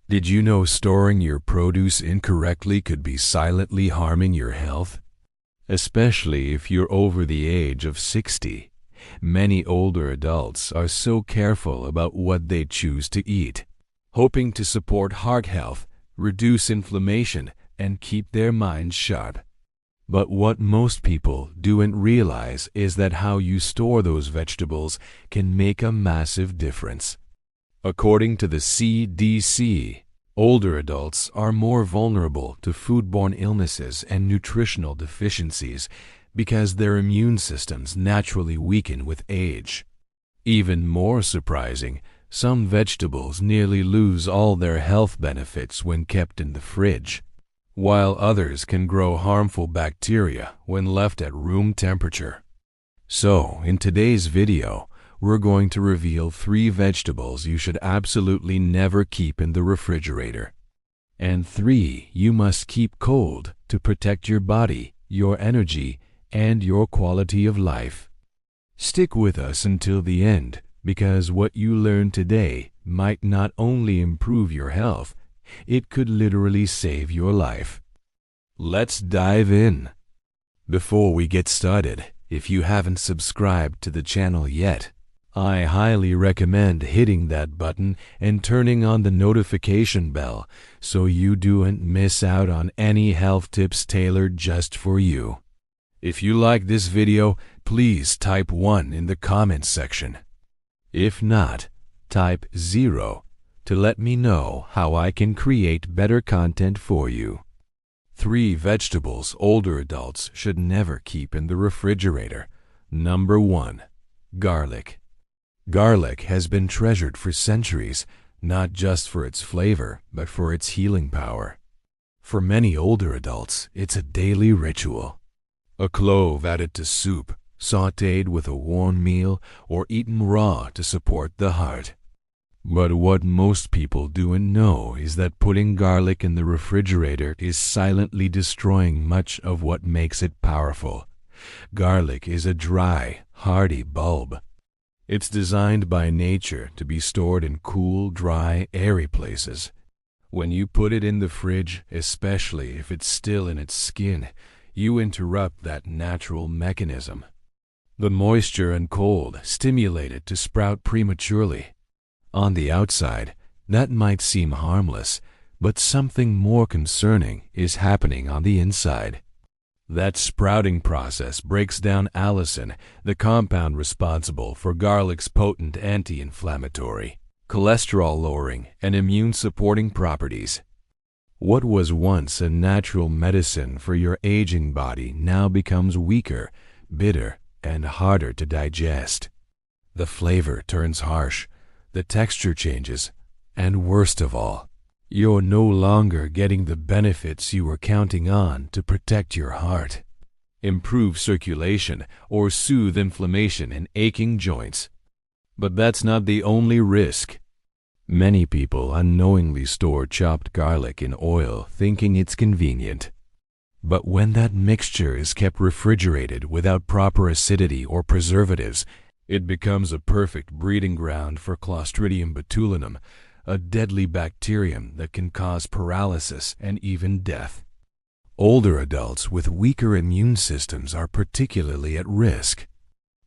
Did you know storing your produce incorrectly could be silently harming your health? Especially if you're over the age of 60. Many older adults are so careful about what they choose to eat, hoping to support heart health, reduce inflammation, and keep their minds sharp. But what most people don't realize is that how you store those vegetables can make a massive difference. According to the CDC, older adults are more vulnerable to foodborne illnesses and nutritional deficiencies because their immune systems naturally weaken with age. Even more surprising, some vegetables nearly lose all their health benefits when kept in the fridge, while others can grow harmful bacteria when left at room temperature. So, in today's video, we're going to reveal 3 vegetables you should absolutely never keep in the refrigerator, and 3 you must keep cold to protect your body, your energy, and your quality of life. Stick with us until the end, because what you learn today might not only improve your health, it could literally save your life. Let's dive in. Before we get started, if you haven't subscribed to the channel yet, I highly recommend hitting that button and turning on the notification bell so you don't miss out on any health tips tailored just for you. If you like this video, please type 1 in the comments section. If not, type 0 to let me know how I can create better content for you. 3 vegetables older adults should never keep in the refrigerator. Number 1. Garlic. Garlic has been treasured for centuries, not just for its flavor, but for its healing power. For many older adults, it's a daily ritual. A clove added to soup, sautéed with a warm meal, or eaten raw to support the heart. But what most people don't know is that putting garlic in the refrigerator is silently destroying much of what makes it powerful. Garlic is a dry, hardy bulb. It's designed by nature to be stored in cool, dry, airy places. When you put it in the fridge, especially if it's still in its skin, you interrupt that natural mechanism. The moisture and cold stimulate it to sprout prematurely. On the outside, that might seem harmless, but something more concerning is happening on the inside. That sprouting process breaks down allicin, the compound responsible for garlic's potent anti-inflammatory, cholesterol-lowering, and immune-supporting properties. What was once a natural medicine for your aging body now becomes weaker, bitter, and harder to digest. The flavor turns harsh, the texture changes, and worst of all, you're no longer getting the benefits you were counting on to protect your heart, improve circulation, or soothe inflammation in aching joints. But that's not the only risk. Many people unknowingly store chopped garlic in oil thinking it's convenient. But when that mixture is kept refrigerated without proper acidity or preservatives, it becomes a perfect breeding ground for Clostridium botulinum, a deadly bacterium that can cause paralysis and even death. Older adults with weaker immune systems are particularly at risk.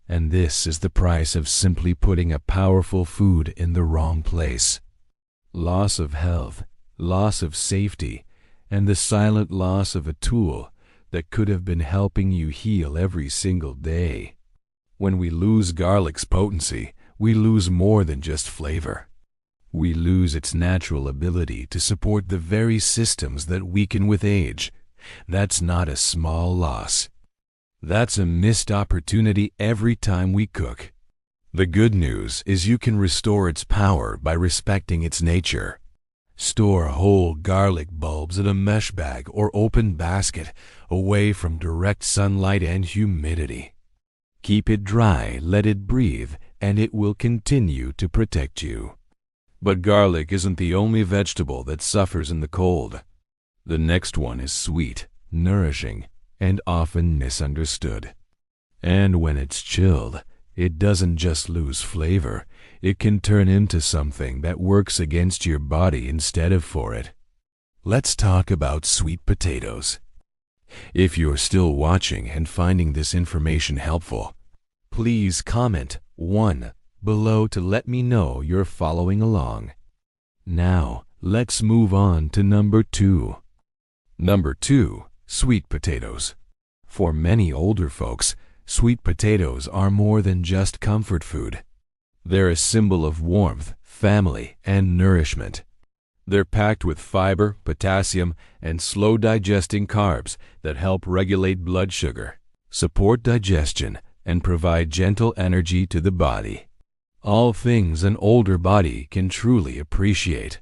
And this is the price of simply putting a powerful food in the wrong place. Loss of health, loss of safety, and the silent loss of a tool that could have been helping you heal every single day. When we lose garlic's potency, we lose more than just flavor. We lose its natural ability to support the very systems that weaken with age. That's not a small loss. That's a missed opportunity every time we cook. The good news is you can restore its power by respecting its nature. Store whole garlic bulbs in a mesh bag or open basket away from direct sunlight and humidity. Keep it dry, let it breathe, and it will continue to protect you. But garlic isn't the only vegetable that suffers in the cold. The next one is sweet, nourishing, and often misunderstood. And when it's chilled, it doesn't just lose flavor, it can turn into something that works against your body instead of for it. Let's talk about sweet potatoes. If you're still watching and finding this information helpful, please comment 1 below to let me know you're following along. Now, let's move on to number 2. Number 2, sweet potatoes. For many older folks, sweet potatoes are more than just comfort food. They're a symbol of warmth, family, and nourishment. They're packed with fiber, potassium, and slow-digesting carbs that help regulate blood sugar, support digestion, and provide gentle energy to the body. All things an older body can truly appreciate.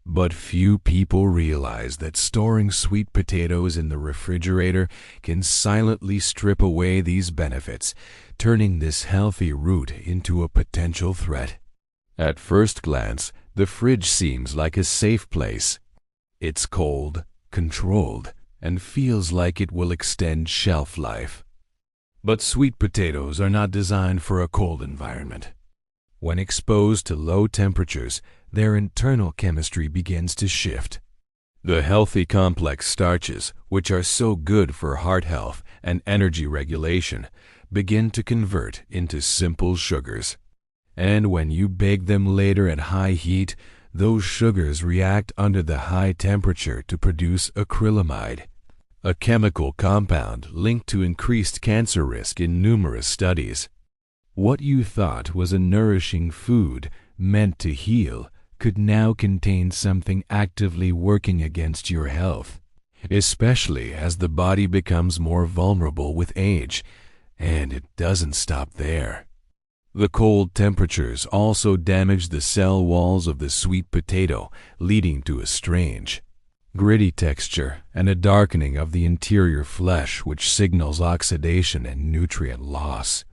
But few people realize that storing sweet potatoes in the refrigerator can silently strip away these benefits, turning this healthy root into a potential threat. At first glance, the fridge seems like a safe place. It's cold, controlled, and feels like it will extend shelf life. But sweet potatoes are not designed for a cold environment. When exposed to low temperatures, their internal chemistry begins to shift. The healthy complex starches, which are so good for heart health and energy regulation, begin to convert into simple sugars. And when you bake them later at high heat, those sugars react under the high temperature to produce acrylamide, a chemical compound linked to increased cancer risk in numerous studies. What you thought was a nourishing food meant to heal could now contain something actively working against your health, especially as the body becomes more vulnerable with age. And it doesn't stop there. The cold temperatures also damage the cell walls of the sweet potato, leading to a strange, gritty texture and a darkening of the interior flesh, which signals oxidation and nutrient loss.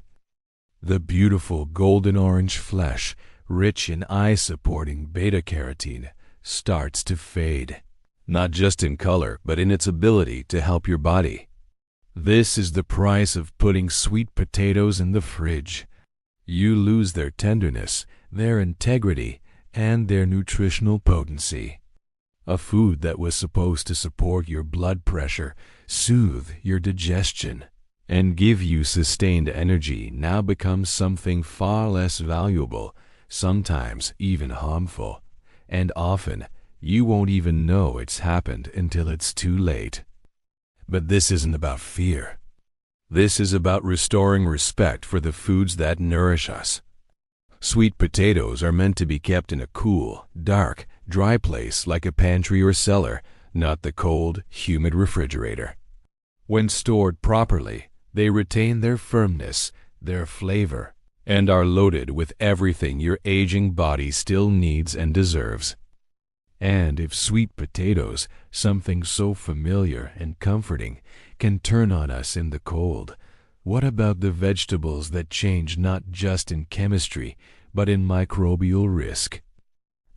The beautiful golden orange flesh, rich in eye-supporting beta-carotene, starts to fade, not just in color, but in its ability to help your body. This is the price of putting sweet potatoes in the fridge. You lose their tenderness, their integrity, and their nutritional potency. A food that was supposed to support your blood pressure, soothe your digestion, and give you sustained energy now becomes something far less valuable, sometimes even harmful. And often, you won't even know it's happened until it's too late. But this isn't about fear. This is about restoring respect for the foods that nourish us. Sweet potatoes are meant to be kept in a cool, dark, dry place like a pantry or cellar, not the cold, humid refrigerator. When stored properly, they retain their firmness, their flavor, and are loaded with everything your aging body still needs and deserves. And if sweet potatoes, something so familiar and comforting, can turn on us in the cold, what about the vegetables that change not just in chemistry, but in microbial risk?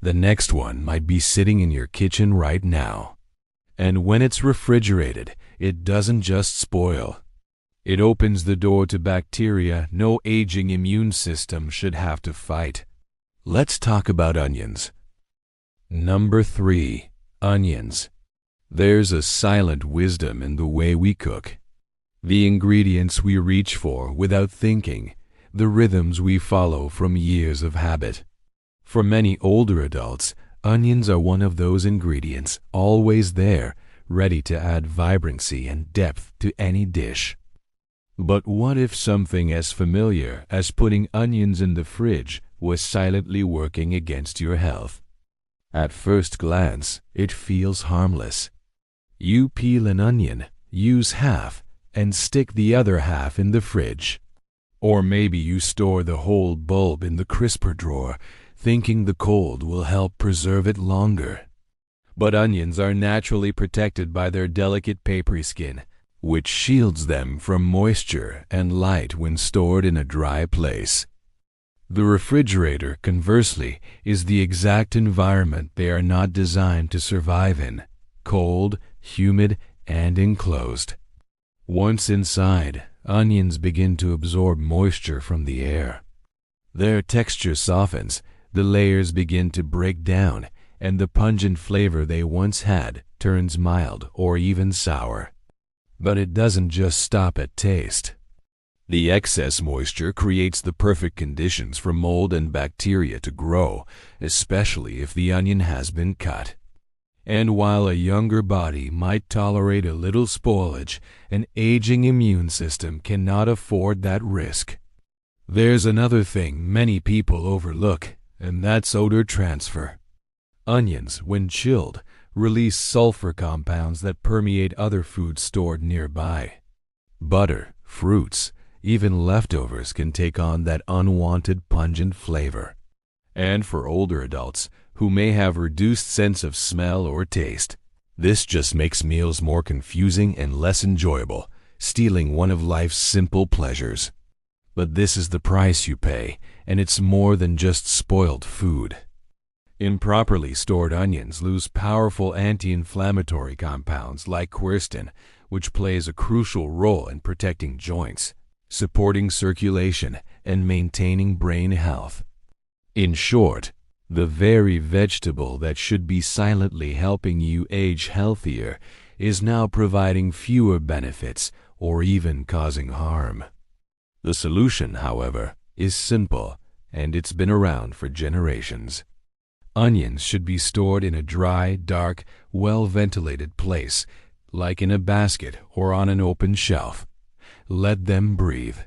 The next one might be sitting in your kitchen right now. And when it's refrigerated, it doesn't just spoil. It opens the door to bacteria no aging immune system should have to fight. Let's talk about onions. Number 3, onions. There's a silent wisdom in the way we cook. The ingredients we reach for without thinking, the rhythms we follow from years of habit. For many older adults, onions are one of those ingredients always there, ready to add vibrancy and depth to any dish. But what if something as familiar as putting onions in the fridge was silently working against your health? At first glance, it feels harmless. You peel an onion, use half, and stick the other half in the fridge. Or maybe you store the whole bulb in the crisper drawer, thinking the cold will help preserve it longer. But onions are naturally protected by their delicate papery skin, which shields them from moisture and light when stored in a dry place. The refrigerator, conversely, is the exact environment they are not designed to survive in: cold, humid, and enclosed. Once inside, onions begin to absorb moisture from the air. Their texture softens, the layers begin to break down, and the pungent flavor they once had turns mild or even sour. But it doesn't just stop at taste. The excess moisture creates the perfect conditions for mold and bacteria to grow, especially if the onion has been cut. And while a younger body might tolerate a little spoilage, an aging immune system cannot afford that risk. There's another thing many people overlook, and that's odor transfer. Onions, when chilled, release sulfur compounds that permeate other foods stored nearby. Butter, fruits, even leftovers can take on that unwanted pungent flavor. And for older adults who may have reduced sense of smell or taste, this just makes meals more confusing and less enjoyable, stealing one of life's simple pleasures. But this is the price you pay, and it's more than just spoiled food. Improperly stored onions lose powerful anti-inflammatory compounds like quercetin, which plays a crucial role in protecting joints, supporting circulation, and maintaining brain health. In short, the very vegetable that should be silently helping you age healthier is now providing fewer benefits or even causing harm. The solution, however, is simple, and it's been around for generations. Onions should be stored in a dry, dark, well-ventilated place, like in a basket or on an open shelf. Let them breathe.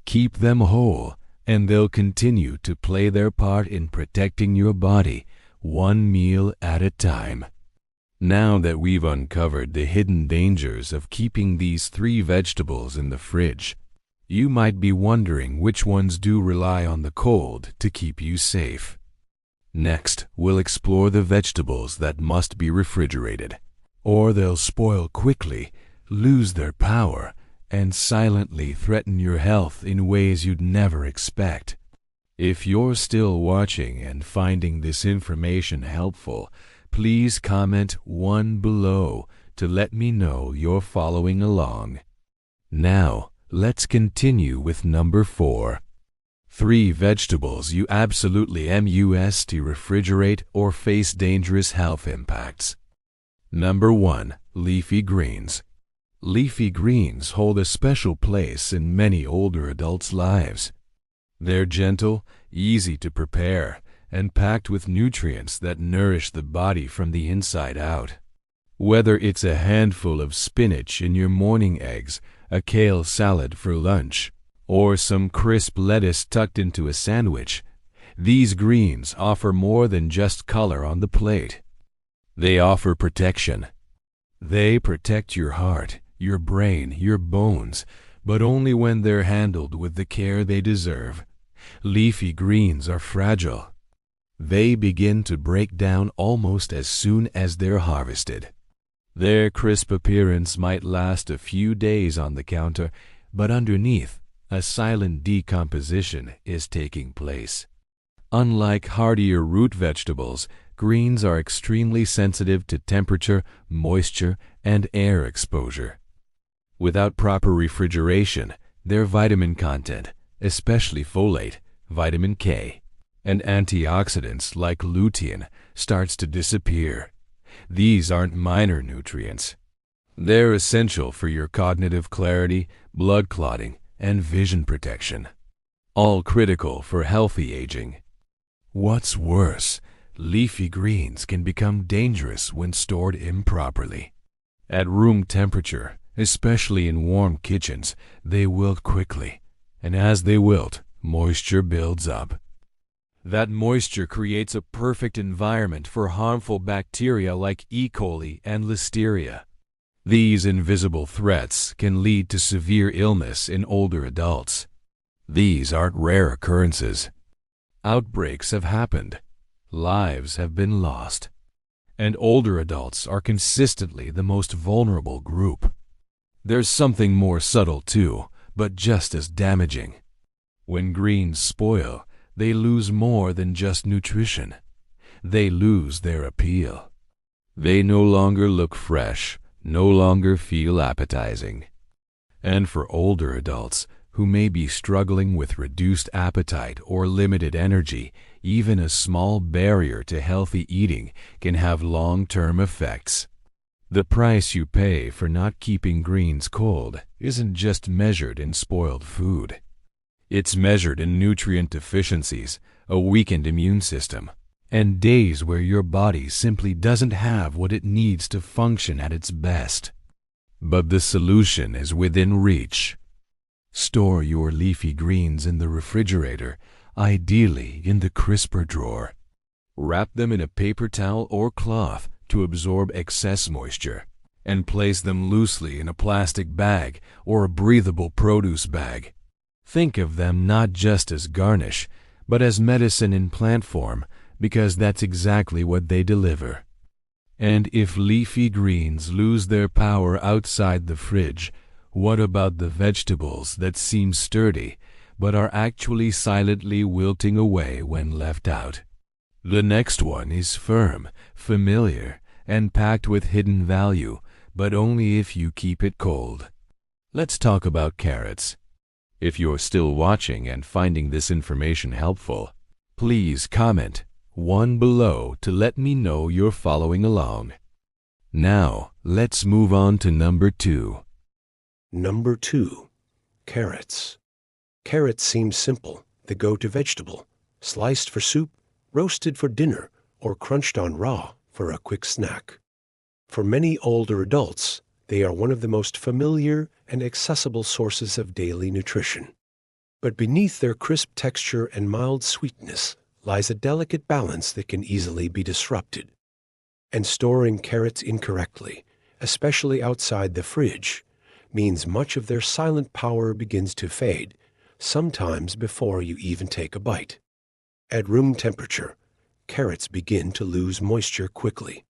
Keep them whole, and they'll continue to play their part in protecting your body, one meal at a time. Now that we've uncovered the hidden dangers of keeping these 3 vegetables in the fridge, you might be wondering which ones do rely on the cold to keep you safe. Next, we'll explore the vegetables that must be refrigerated, or they'll spoil quickly, lose their power, and silently threaten your health in ways you'd never expect. If you're still watching and finding this information helpful, please comment 1 below to let me know you're following along. Now, let's continue with number 4. 3 vegetables you absolutely must refrigerate or face dangerous health impacts. Number 1. Leafy greens. Leafy greens hold a special place in many older adults' lives. They're gentle, easy to prepare, and packed with nutrients that nourish the body from the inside out. Whether it's a handful of spinach in your morning eggs, a kale salad for lunch, or some crisp lettuce tucked into a sandwich, these greens offer more than just color on the plate. They offer protection. They protect your heart, your brain, your bones, but only when they're handled with the care they deserve. Leafy greens are fragile. They begin to break down almost as soon as they're harvested. Their crisp appearance might last a few days on the counter, but underneath, a silent decomposition is taking place. Unlike hardier root vegetables, greens are extremely sensitive to temperature, moisture, and air exposure. Without proper refrigeration, their vitamin content, especially folate, vitamin K, and antioxidants like lutein, starts to disappear. These aren't minor nutrients. They're essential for your cognitive clarity, blood clotting, and vision protection, all critical for healthy aging. What's worse, leafy greens can become dangerous when stored improperly. At room temperature, especially in warm kitchens, they wilt quickly, and as they wilt, moisture builds up. That moisture creates a perfect environment for harmful bacteria like E. coli and Listeria. These invisible threats can lead to severe illness in older adults. These aren't rare occurrences. Outbreaks have happened. Lives have been lost. And older adults are consistently the most vulnerable group. There's something more subtle too, but just as damaging. When greens spoil, they lose more than just nutrition. They lose their appeal. They no longer look fresh, no longer feel appetizing. And for older adults who may be struggling with reduced appetite or limited energy, even a small barrier to healthy eating can have long-term effects. The price you pay for not keeping greens cold isn't just measured in spoiled food. It's measured in nutrient deficiencies, a weakened immune system, and days where your body simply doesn't have what it needs to function at its best. But the solution is within reach. Store your leafy greens in the refrigerator, ideally in the crisper drawer. Wrap them in a paper towel or cloth to absorb excess moisture, and place them loosely in a plastic bag or a breathable produce bag. Think of them not just as garnish, but as medicine in plant form, because that's exactly what they deliver. And if leafy greens lose their power outside the fridge, what about the vegetables that seem sturdy, but are actually silently wilting away when left out? The next one is firm, familiar, and packed with hidden value, but only if you keep it cold. Let's talk about carrots. If you're still watching and finding this information helpful, please comment 1 below to let me know you're following along. Now, let's move on to number 2. Number 2. Carrots. Carrots seem simple, the go-to vegetable, sliced for soup, roasted for dinner, or crunched on raw for a quick snack. For many older adults, they are one of the most familiar and accessible sources of daily nutrition. But beneath their crisp texture and mild sweetness lies a delicate balance that can easily be disrupted. And storing carrots incorrectly, especially outside the fridge, means much of their silent power begins to fade, sometimes before you even take a bite. At room temperature, carrots begin to lose moisture quickly.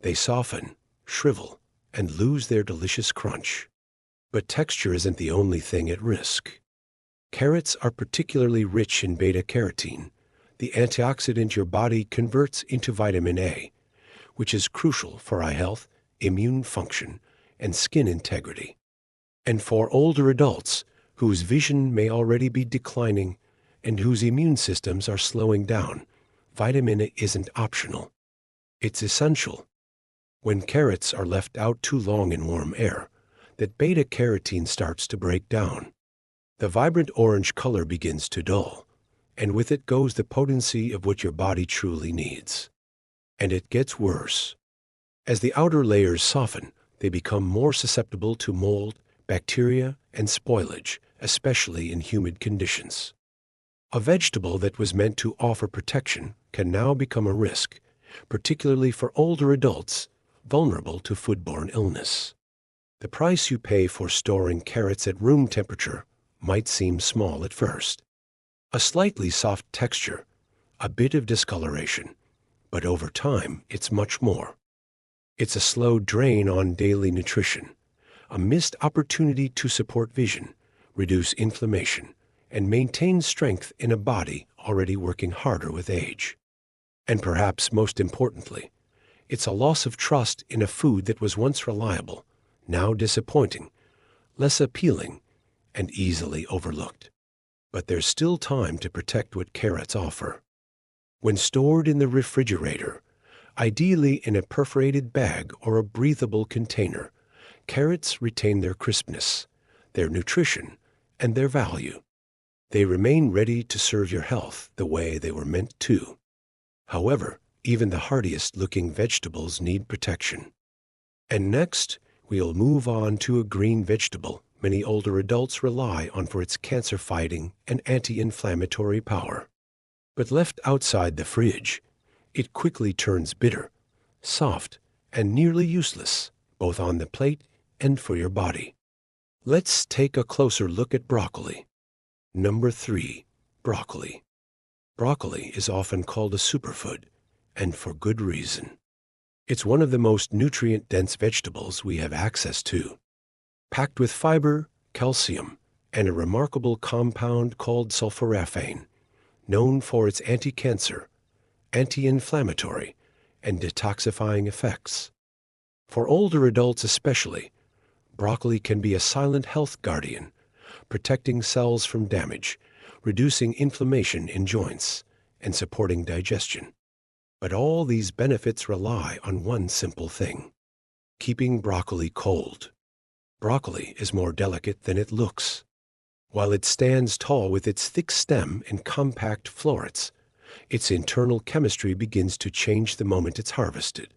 They soften, shrivel, and lose their delicious crunch. But texture isn't the only thing at risk. Carrots are particularly rich in beta-carotene, the antioxidant your body converts into vitamin A, which is crucial for eye health, immune function, and skin integrity. And for older adults whose vision may already be declining and whose immune systems are slowing down, vitamin A isn't optional. It's essential. When carrots are left out too long in warm air, that beta-carotene starts to break down. The vibrant orange color begins to dull, and with it goes the potency of what your body truly needs. And it gets worse. As the outer layers soften, they become more susceptible to mold, bacteria, and spoilage, especially in humid conditions. A vegetable that was meant to offer protection can now become a risk, particularly for older adults vulnerable to foodborne illness. The price you pay for storing carrots at room temperature might seem small at first. A slightly soft texture, a bit of discoloration, but over time it's much more. It's a slow drain on daily nutrition, a missed opportunity to support vision, reduce inflammation, and maintain strength in a body already working harder with age. And perhaps most importantly, it's a loss of trust in a food that was once reliable, now disappointing, less appealing, and easily overlooked. But there's still time to protect what carrots offer. When stored in the refrigerator, ideally in a perforated bag or a breathable container, carrots retain their crispness, their nutrition, and their value. They remain ready to serve your health the way they were meant to. However, even the hardiest-looking vegetables need protection. And next, we'll move on to a green vegetable many older adults rely on for its cancer-fighting and anti-inflammatory power. But left outside the fridge, it quickly turns bitter, soft, and nearly useless, both on the plate and for your body. Let's take a closer look at broccoli. Number 3. Broccoli. Broccoli is often called a superfood, and for good reason. It's one of the most nutrient-dense vegetables we have access to. Packed with fiber, calcium, and a remarkable compound called sulforaphane, known for its anti-cancer, anti-inflammatory, and detoxifying effects. For older adults especially, broccoli can be a silent health guardian, protecting cells from damage, reducing inflammation in joints, and supporting digestion. But all these benefits rely on one simple thing: keeping broccoli cold. Broccoli is more delicate than it looks. While it stands tall with its thick stem and compact florets, its internal chemistry begins to change the moment it's harvested.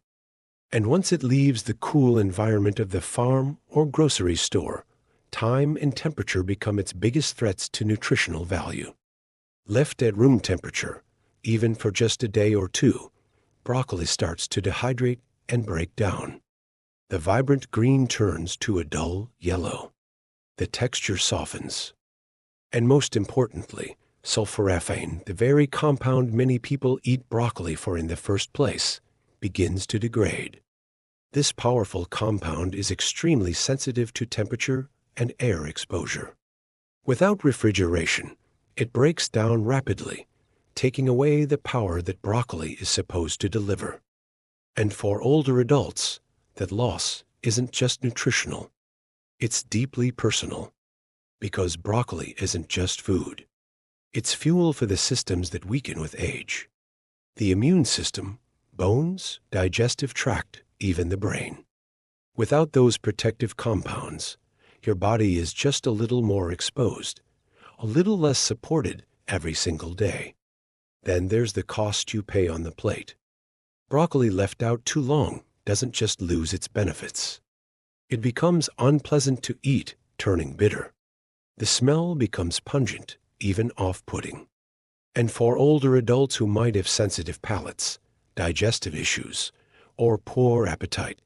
And once it leaves the cool environment of the farm or grocery store, time and temperature become its biggest threats to nutritional value. Left at room temperature, even for just a day or two, broccoli starts to dehydrate and break down. The vibrant green turns to a dull yellow. The texture softens. And most importantly, sulforaphane, the very compound many people eat broccoli for in the first place, begins to degrade. This powerful compound is extremely sensitive to temperature and air exposure. Without refrigeration, it breaks down rapidly, taking away the power that broccoli is supposed to deliver. And for older adults, that loss isn't just nutritional, it's deeply personal. Because broccoli isn't just food. It's fuel for the systems that weaken with age. The immune system, bones, digestive tract, even the brain. Without those protective compounds, your body is just a little more exposed, a little less supported every single day. Then there's the cost you pay on the plate. Broccoli left out too long doesn't just lose its benefits. It becomes unpleasant to eat, turning bitter. The smell becomes pungent, even off-putting. And for older adults who might have sensitive palates, digestive issues, or poor appetite,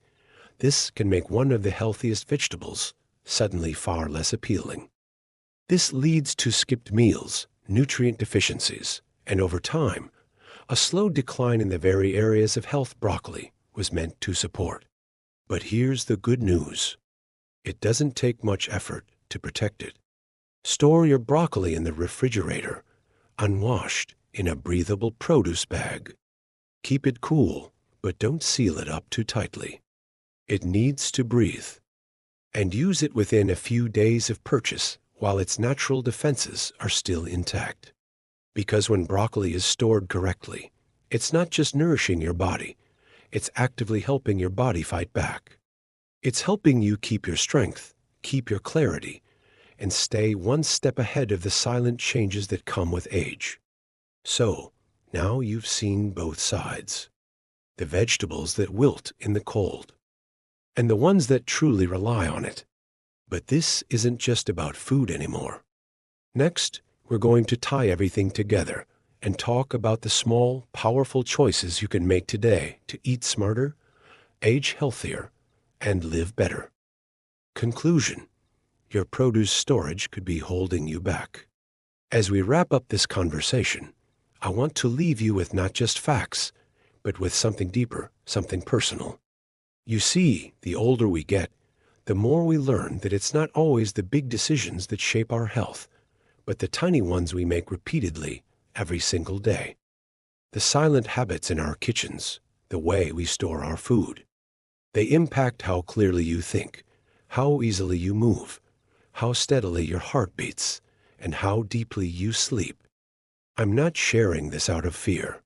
this can make one of the healthiest vegetables suddenly far less appealing. This leads to skipped meals, nutrient deficiencies, and over time, a slow decline in the very areas of health broccoli was meant to support. But here's the good news. It doesn't take much effort to protect it. Store your broccoli in the refrigerator, unwashed, in a breathable produce bag. Keep it cool, but don't seal it up too tightly. It needs to breathe. And use it within a few days of purchase while its natural defenses are still intact. Because when broccoli is stored correctly, it's not just nourishing your body, it's actively helping your body fight back. It's helping you keep your strength, keep your clarity, and stay one step ahead of the silent changes that come with age. So, now you've seen both sides. The vegetables that wilt in the cold, and the ones that truly rely on it. But this isn't just about food anymore. Next, we're going to tie everything together and talk about the small, powerful choices you can make today to eat smarter, age healthier, and live better. Conclusion: your produce storage could be holding you back. As we wrap up this conversation, I want to leave you with not just facts, but with something deeper, something personal. You see, the older we get, the more we learn that it's not always the big decisions that shape our health, but the tiny ones we make repeatedly every single day. The silent habits in our kitchens, the way we store our food. They impact how clearly you think, how easily you move, how steadily your heart beats, and how deeply you sleep. I'm not sharing this out of fear.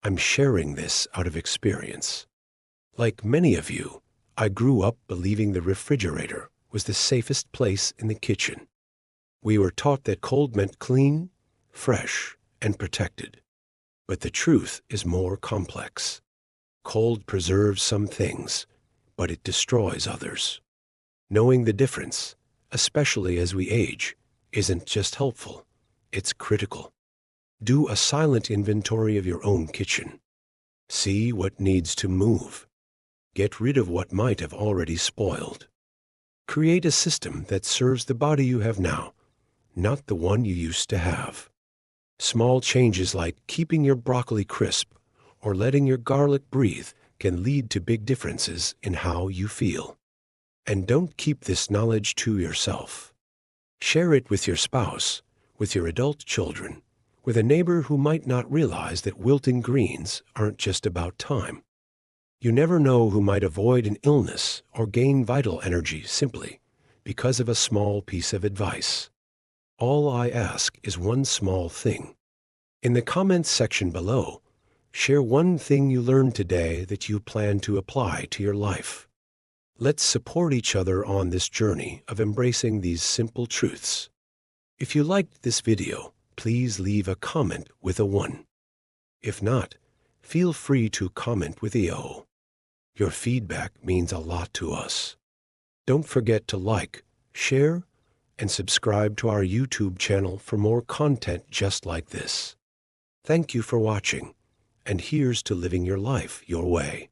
I'm sharing this out of experience. Like many of you, I grew up believing the refrigerator was the safest place in the kitchen. We were taught that cold meant clean, fresh, and protected. But the truth is more complex. Cold preserves some things, but it destroys others. Knowing the difference, especially as we age, isn't just helpful, it's critical. Do a silent inventory of your own kitchen. See what needs to move. Get rid of what might have already spoiled. Create a system that serves the body you have now, not the one you used to have. Small changes like keeping your broccoli crisp or letting your garlic breathe can lead to big differences in how you feel. And don't keep this knowledge to yourself. Share it with your spouse, with your adult children, with a neighbor who might not realize that wilting greens aren't just about time. You never know who might avoid an illness or gain vital energy simply because of a small piece of advice. All I ask is one small thing. In the comments section below, share one thing you learned today that you plan to apply to your life. Let's support each other on this journey of embracing these simple truths. If you liked this video, please leave a comment with a 1. If not, feel free to comment with a 0. Your feedback means a lot to us. Don't forget to like, share, and subscribe to our YouTube channel for more content just like this. Thank you for watching, and here's to living your life your way.